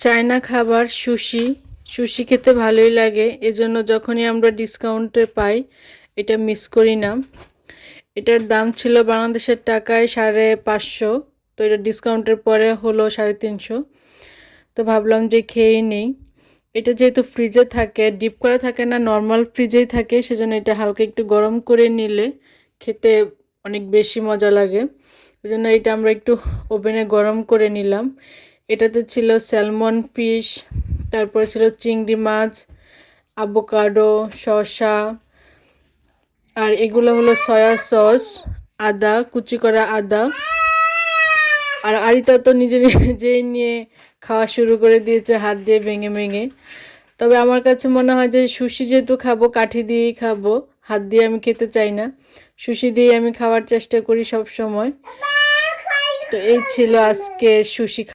China খাবার sushi. Sushi খেতে ভালোই লাগে, এজন্য যখনই আমরা ডিসকাউন্টে পাই এটা মিস করি না। এটার দাম ছিল বাংলাদেশের টাকায় 550, তো এটা ডিসকাউন্টের পরে হলো 350। তো ভাবলাম যে খেয়েই নেই। এটা যেহেতু ফ্রিজে থাকে, ডিপ করা থাকে না, নর্মাল ফ্রিজেই থাকে, সেজন্য এটা হালকা একটু গরম করে নিলে খেতে অনেক বেশি মজা লাগে। ওই জন্য এটা আমরা একটু ওভেনে গরম করে নিলাম। এটাতে ছিল স্যালমন ফিশ, তারপরে ছিল চিংড়ি মাছ, আভোকাডো, শসা, আর এগুলো হলো সয়া সস, আদা, কুচি করা আদা। আর আরিতা তো নিজে নিজেই নিয়ে খাওয়া শুরু করে দিয়েছে হাত দিয়ে ভেঙে ভেঙে। তবে আমার কাছে মনে হয় যে সুশি যেহেতু খাবো, কাঠি দিয়েই খাবো, হাত দিয়ে আমি খেতে চাই না। সুশি দিয়ে আমি খাওয়ার চেষ্টা করি সব সময়। তো এই ছিল আজকের সুশি।